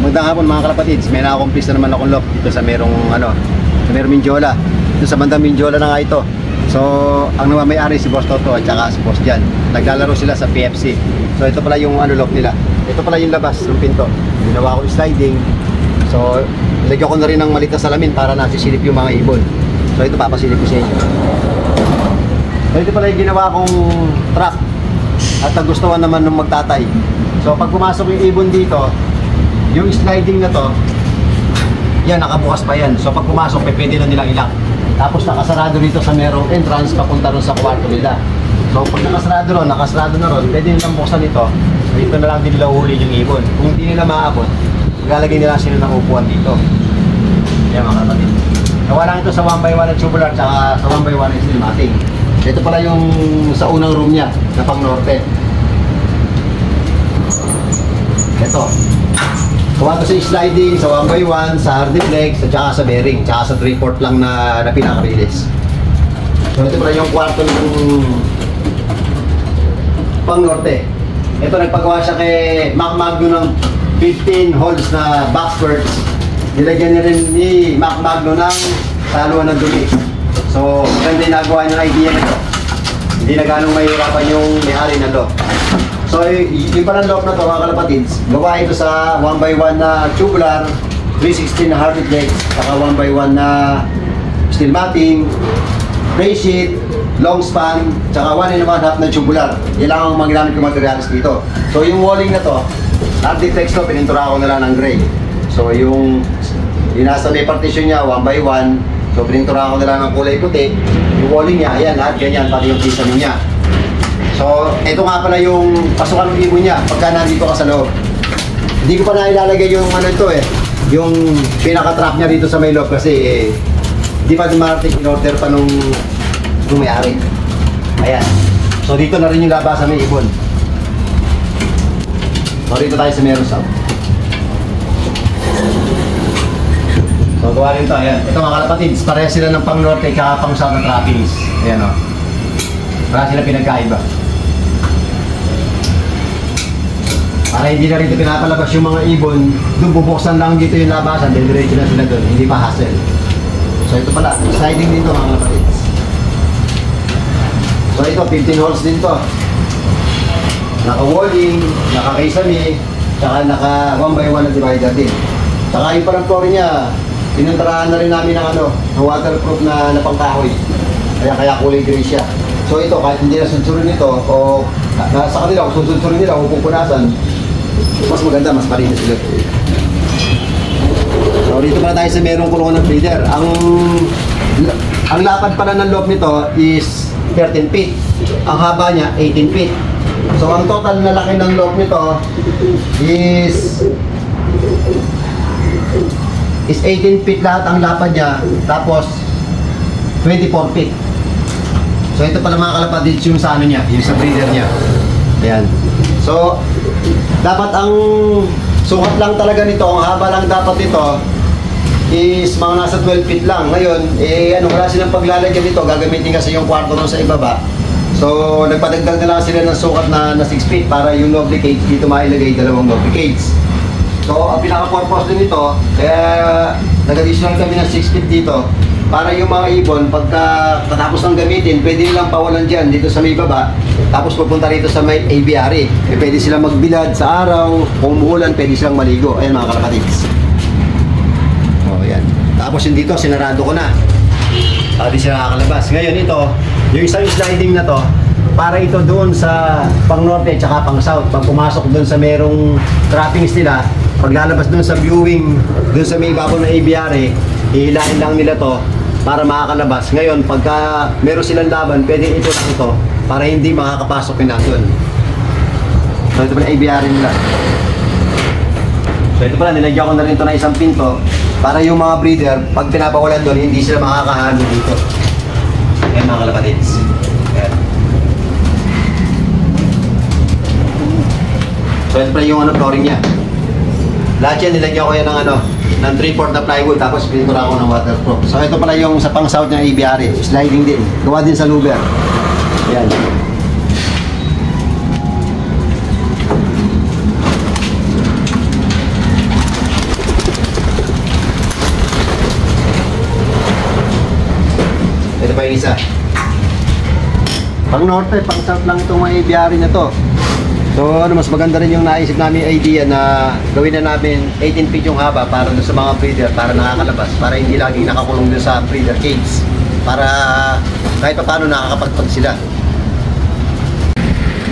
Magandang hapon mga kalapatids. May na-accomplish na naman akong lock dito sa merong sa merong Mindiola. Dito sa bandang Mindiola na nga ito. So, ang may-ari si Boss Toto at saka si Boss Jan. Naglalaro sila sa PFC. So, ito pala yung lock nila. Ito pala yung labas ng pinto. Ginawa ko sliding. So, nilagyan ko na rin ng maliit na salamin para nasisilip yung mga ibon. So, ito papasilip ko sa inyo. So, ito pala yung ginawa kong trap. At nagustuhan naman ng magtatay. So, pag pumasok yung ibon dito, yung sliding na to, yan, nakabukas pa yan. So pag pumasok, pwede na nilang ilock. Tapos nakasarado rito sa merong entrance papunta ron sa kwarto nila. So pag nakasarado na ron, pwede nilang buksan ito. Dito na lang din nila uhuli yung ibon. Kung hindi nila maabot, maglalagay nila sila ng upuan dito. Yan mga kapatid. Gawa lang ito sa 1x1 at tubular, tsaka sa 1x1 at steel matting. Ito pala yung sa unang room niya, na pang norte. Ito. Kuha ko sa sliding, sa 1x1, sa hardy flex, at saka sa bearing, tsaka sa 3/4 lang na pinaka-release. So ito pala yung kwarto ng pang norte. Ito nagpagawa siya kay Mac Magno ng 15 holes na boxworks. Nilagyan niya rin ni Mac Magno ng saluan ng dumi. So maganda yung nagawa niya ng idea nito. Hindi na ganong mahirapan yung may-ari na lock. So, yung palang lock na ito mga kalapatids, gawa ito sa 1x1 na tubular, 316 na hard flex, saka 1x1 na steel matting, tray sheet, long span, saka 1.5 na tubular. Yan lang ang mga ginamit kong materials dito. So, yung walling na to, hard flex to, pinintura ko na lang ng gray. So, yung nasa may partition niya, 1x1, so pinintura ko na lang ng kulay puti. Yung walling niya, ayan, lahat ganyan, pati yung pisano niya. So, ito nga pala yung pasukan ng ibon niya pagka nandito ka sa loob. Hindi ko pa na ilalagay yung ito yung pinaka-trap niya dito sa may loob kasi hindi pa dumarating in order pa nung may-ari. Ayan. So, dito na rin yung labasan ng ibon. So, dito tayo sa meron south. So, gawa rin ito. Ayan. Ito mga kalapatids, pareha sila ng pang norte kaya pang south na trappings. Ayan o. Para sila pinagkaiba. Para hindi na rin pinapalabas yung mga ibon, doon bubuksan lang dito yung labasan, then diretso na sila doon, hindi pa hassle. So ito pala, sliding din to mga kapatids. So ito, 15 holes din to. Naka-walling, naka-kaisami, tsaka naka 1x1 na divider din. Tsaka yung parang floor niya, pinuntrahan na rin namin ng ng waterproof na pangkahoy. Kaya kulay gray siya. So ito, kahit hindi na sunsurin nito, o sa kanila, kung sunsurin nila, o pupunasan, mas maganda, mas malinis sila. So dito pala tayo sa merong kulungan ng breeder. Ang lapad pala ng loob nito is 13 feet. Ang haba niya, 18 feet. So ang total na laki ng loob nito is 18 feet lahat ang lapad niya, tapos 24 feet. So ito pala mga kalapatids yung sa niya, yung sa breeder niya. Ayan. So, dapat ang sukat lang talaga nito, ang haba lang dapat nito is mga nasa 12 feet lang. Ngayon, wala silang paglalagyan dito, gagamitin kasi yung kwarto nun sa ibaba. So, nagpadagdag na lang sila ng sukat na 6 feet para yung lovely cage dito mailagay dalawang lovely cage. So, ang pinaka-purpose din ito, kaya nag-additional kami ng 6 feet dito para yung mga ibon, pagka katapos ng gamitin, pwede nilang pawalan dyan dito sa may baba, tapos pupunta rito sa may aviary. Pwede silang magbilad sa araw, kung umuulan, pwede silang maligo. Ayan mga kalapatids. O, yan. Tapos yung dito, sinarado ko na. Para di sila nakakalabas. Ngayon ito, yung isang sliding na to, para ito doon sa pang norte at saka pang south. Pag pumasok doon sa merong trappings nila, paglalabas doon sa viewing, doon sa may ibabaw ng aviary, hihilahin lang nila to para makakalabas. Ngayon, pagka meron silang laban, pwede ito lang ito para hindi makakapasok yung nasun. So ito pala aviary nila. So ito pala, nilagyan ko na rin ito na isang pinto para yung mga breeder, pag pinapawalan doon, hindi sila makakahalo dito. Ayan mga kalapatids. Ayan. So ito pala yung flooring niya. Lahat yan, nilagyan ko yan ng 3/4 na plywood, tapos pintura ko ng waterproof. So ito pala yung sa pang south ng aviary, sliding din. Gawa din sa louver. Ayan. Pang norte, pang south lang itong mga biyari na to. So ano, mas maganda rin yung naisip namin idea na gawin na namin 18 feet yung haba para doon sa mga breeder, para nakakalabas, para hindi laging nakakulong doon sa breeder cage, para kahit pa paano nakakapagpag sila.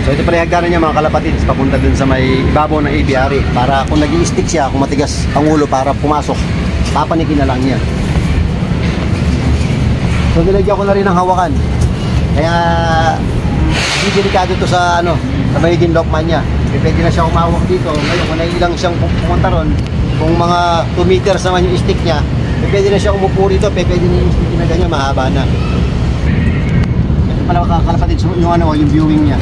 So ito pala yung hagdanan niya mga kalapatids, papunta dun sa may ibabaw ng aviary, para kung nag-i-stick siya, kung matigas ang ulo para pumasok, papanikin na lang niya. So nilagyan ko na rin ng hawakan, kaya hindi delikado to sa ano, sa magiging lockman niya. Pwede na siya umawak dito. Ngayon kung nailang siyang pumunta ron, kung mga 2 meters naman yung stick niya, pwede na siya umupo rito, pwede na yung stick na ganyan, mahaba na. Ito pala mga kalapatids, yung ano, yung viewing niya.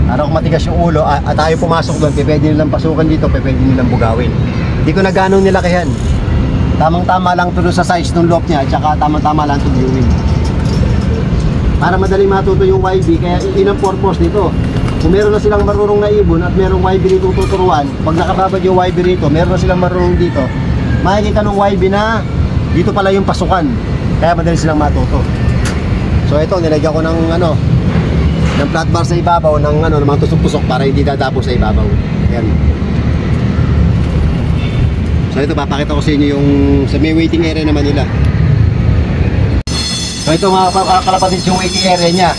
Para kung matigas yung ulo at tayo pumasok doon, pwede nilang pasukan dito, pwede nilang bugawin. Hindi ko na ganong nilakihan. Tamang-tama lang to sa size ng lock niya, at saka tamang-tama lang to viewing. Para madaling matuto yung YB, kaya yun ang purpose nito. Kung meron na silang marunong na ibon at merong YB dito tuturuan, pag nakababad yung YB rito, meron na silang marunong dito, makikita ng YB na dito pala yung pasukan, kaya madali silang matuto. So ito, nilagyan ko ng ano, ng flat bar sa ibabaw, ng ano, ng mga tusok-tusok para hindi dadabo sa ibabaw. Ayan. So ito, papakita ko sa inyo yung sa may waiting area naman nila. So ito mga kalapatids, yung waiting area niya.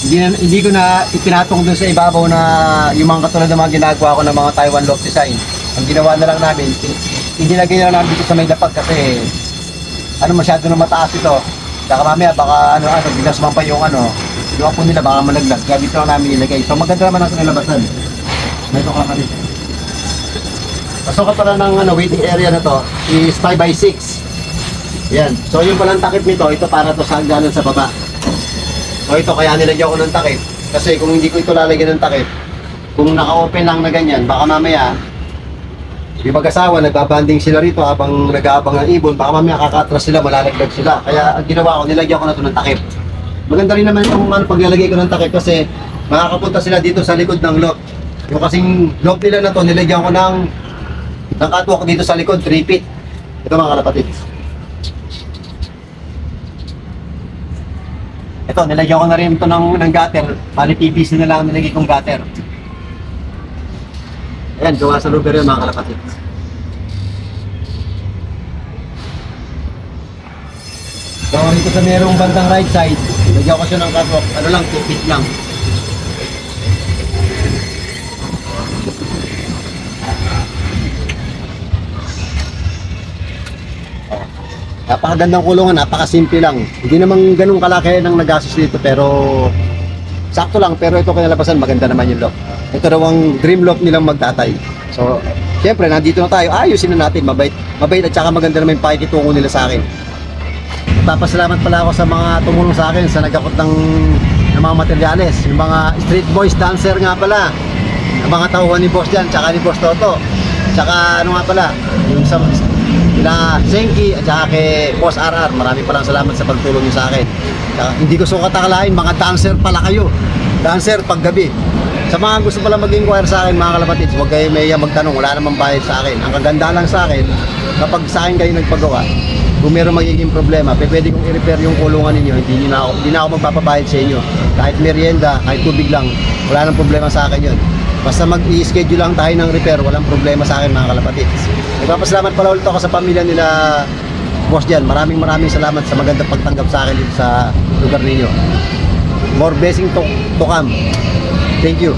Hindi ko na ipinatong dun sa ibabaw na yung mga katulad ng mga ginagawa ko ng mga Taiwan loft design. Ang ginawa na lang namin, inilagay na lang namin dito sa may lapag kasi ano, masyado na mataas ito. Saka mamaya baka ano, bigas man pa yung ano, yung apo nila baka malaglag. Kaya dito lang namin ilagay. So maganda naman ang kanilabasan. Ito kalapatids. Pasukat pala ng ano, waiting area na to is 5x6. Yan. So yung palang takip nito, ito para to sa hagdanan sa baba. So ito kaya nilagyan ko ng takip. Kasi kung hindi ko ito lalagyan ng takip, kung naka-open lang na ganyan, baka mamaya yung mag-asawa, nagbabanding sila rito habang nag-aabang ng ibon, baka mamaya kakatras sila, malalaglag sila. Kaya ang ginawa ko, nilagyan ko na ito ng takip. Maganda rin naman itong paglalagay ko ng takip kasi makakapunta sila dito sa likod ng loft. Yung kasing loft nila na to, nilagyan ko ng catwalk dito sa likod, 3 feet. Ito mga kalapatids. Ito, nilagyan ko na rin ito ng gutter. Bali PVC na lang nilagay kong gutter. Ayan, gawa sa lugar yun mga kalapatids. So, dito sa merong bandang right side, nilagyan ko siya ng catwalk. Ano lang, 2 feet lang. Napakagandang kulungan, napakasimple lang. Hindi naman ganun kalaki ng nagastos dito pero sakto lang. Pero ito kinalabasan, maganda naman yung lock. Ito daw ang dream lock nilang magtatay. So, syempre nandito na tayo, ayusin na natin, mabait at saka maganda naman yung pakikitungo nila sa akin. Papasalamat pala ako sa mga tumulong sa akin sa nagkakot ng mga materyales. Yung mga street boys dancer nga pala, yung mga tauhan ni Boss Jan, tsaka ni Boss Toto. Tsaka ano nga pala, yung sa na Senki at saka kay Boss RR, marami palang salamat sa pagtulong niyo sa akin. Saka, hindi ko sukat akalain, mga dancer pala kayo. Dancer paggabi. Sa mga gusto pala mag-inquire sa akin mga kalapatids, huwag kayo may magtanong, wala namang bayad sa akin. Ang kaganda lang sa akin, kapag sa akin kayo nagpagawa, kung meron magiging problema, pwede kong i-repair yung kulungan ninyo, hindi na ako magpapabayad sa inyo. Kahit merienda, kahit tubig lang, wala nang problema sa akin yun. Basta mag-i-schedule lang tayo ng repair, walang problema sa akin mga kalapatids. Nagpapasalamat pala ulit ako sa pamilya nila Boss Jan. Maraming salamat sa magandang pagtanggap sa akin dito sa lugar ninyo. More blessing to come. Thank you.